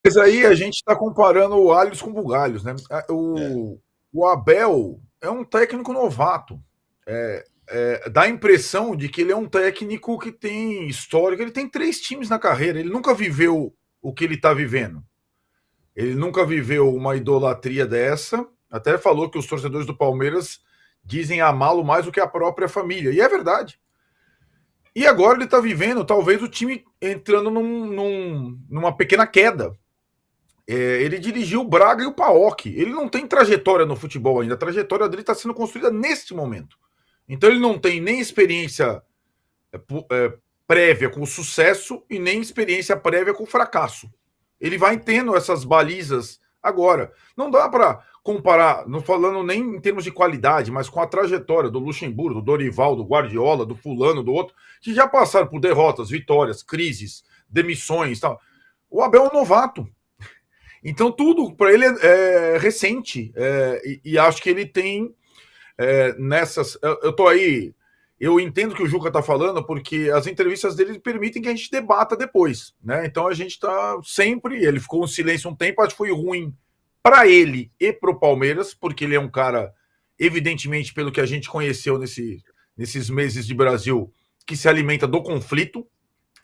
Mas aí a gente está comparando alhos com bugalhos, né? É. O Abel é um técnico novato. Dá a impressão de que ele é um técnico que tem histórico. Ele tem 3 times na carreira. Ele nunca viveu o que ele está vivendo. Ele nunca viveu uma idolatria dessa. Até falou que os torcedores do Palmeiras dizem amá-lo mais do que a própria família. E é verdade. E agora ele está vivendo, talvez, o time entrando numa pequena queda. Ele dirigiu o Braga e o PAOK. Ele não tem trajetória no futebol ainda. A trajetória dele está sendo construída neste momento. Então ele não tem nem experiência prévia com o sucesso e nem experiência prévia com o fracasso. Ele vai tendo essas balizas agora. Não dá para comparar, não falando nem em termos de qualidade, mas com a trajetória do Luxemburgo, do Dorival, do Guardiola, do fulano, do outro, que já passaram por derrotas, vitórias, crises, demissões, tal. O Abel é um novato. Então tudo para ele é recente. E acho que ele tem nessas. Eu tô aí. Eu entendo que o Juca está falando, porque as entrevistas dele permitem que a gente debata depois, né? Então a gente está sempre. Ele ficou em silêncio um tempo, acho que foi ruim para ele e para o Palmeiras, porque ele é um cara, evidentemente, pelo que a gente conheceu nesses meses de Brasil, que se alimenta do conflito,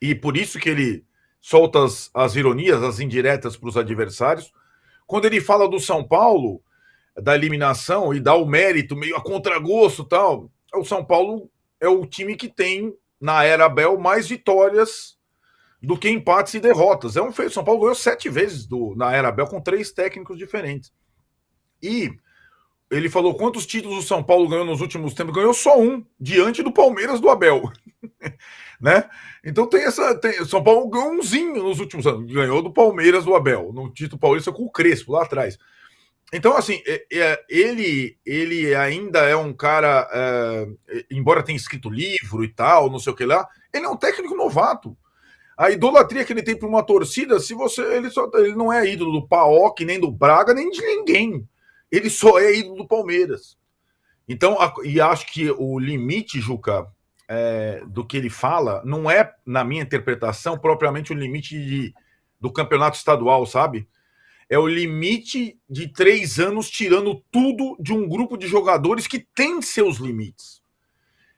e por isso que ele solta as ironias, as indiretas para os adversários. Quando ele fala do São Paulo, da eliminação, e dá o mérito meio a contragosto e tal, o São Paulo é o time que tem, na era Abel, mais vitórias do que empates e derrotas. O São Paulo ganhou 7 vezes na era Abel com 3 técnicos diferentes. E ele falou quantos títulos o São Paulo ganhou nos últimos tempos. Ganhou só um, diante do Palmeiras do Abel. Né? Então tem essa. São Paulo ganhou umzinho nos últimos anos. Ganhou do Palmeiras do Abel, no título paulista com o Crespo lá atrás. Então, assim, ele ainda é um cara, embora tenha escrito livro e tal, não sei o que lá, ele é um técnico novato. A idolatria que ele tem para uma torcida, ele não é ídolo do PAOK, nem do Braga, nem de ninguém. Ele só é ídolo do Palmeiras. Então, e acho que o limite, Juca, do que ele fala, não é, na minha interpretação, propriamente o limite do campeonato estadual, sabe? É o limite de 3 anos tirando tudo de um grupo de jogadores que tem seus limites.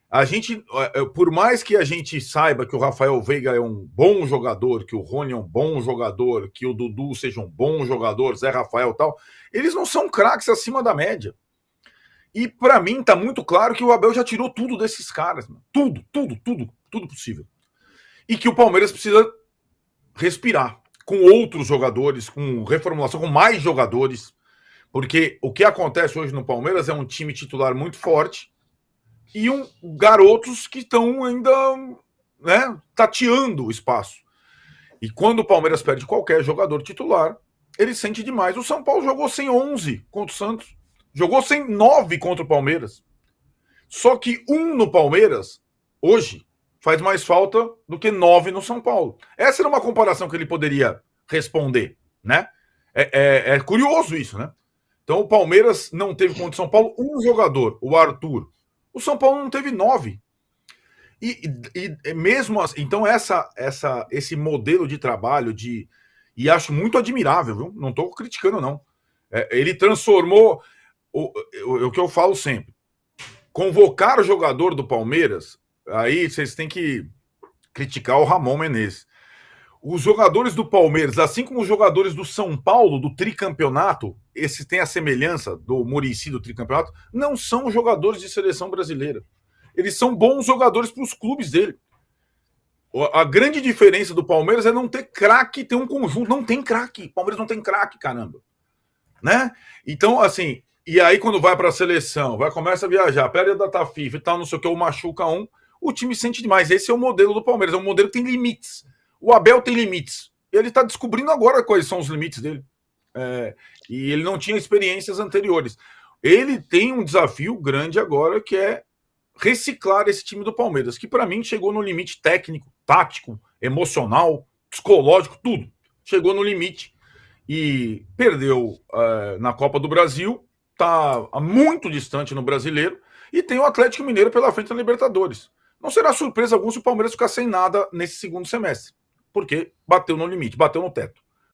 A gente, por mais que a gente saiba que o Rafael Veiga é um bom jogador, que o Rony é um bom jogador, que o Dudu seja um bom jogador, Zé Rafael e tal, eles não são craques acima da média. E para mim tá muito claro que o Abel já tirou tudo desses caras, mano. Tudo possível. E que o Palmeiras precisa respirar com outros jogadores, com reformulação, com mais jogadores, porque o que acontece hoje no Palmeiras é um time titular muito forte e garotos que estão ainda, né, tateando o espaço. E quando o Palmeiras perde qualquer jogador titular, ele sente demais. O São Paulo jogou sem 11 contra o Santos, jogou sem 9 contra o Palmeiras. Só que no Palmeiras, hoje, faz mais falta do que 9 no São Paulo. Essa era uma comparação que ele poderia responder, né? É curioso isso, né? Então o Palmeiras não teve contra o São Paulo um jogador, o Arthur. O São Paulo não teve 9. E mesmo assim, então esse modelo de trabalho e acho muito admirável, viu? Não estou criticando, não. Ele transformou o que eu falo sempre. Convocar o jogador do Palmeiras, aí vocês têm que criticar o Ramon Menezes. Os jogadores do Palmeiras, assim como os jogadores do São Paulo, do tricampeonato, esse tem a semelhança do Muricy do tricampeonato, não são jogadores de seleção brasileira. Eles são bons jogadores para os clubes dele. A grande diferença do Palmeiras é não ter craque, ter um conjunto. Não tem craque. Palmeiras não tem craque, caramba. Né? Então, assim, e aí quando vai para a seleção, começa a viajar, perde a data FIFA e tal, não sei o que, ou machuca o time sente demais. Esse é o modelo do Palmeiras, é um modelo que tem limites. O Abel tem limites. Ele está descobrindo agora quais são os limites dele. E ele não tinha experiências anteriores. Ele tem um desafio grande agora, que é reciclar esse time do Palmeiras, que para mim chegou no limite técnico, tático, emocional, psicológico, tudo. Chegou no limite e perdeu na Copa do Brasil, está muito distante no Brasileiro, e tem o Atlético Mineiro pela frente na Libertadores. Não será surpresa algum se o Palmeiras ficar sem nada nesse segundo semestre, porque bateu no limite, bateu no teto.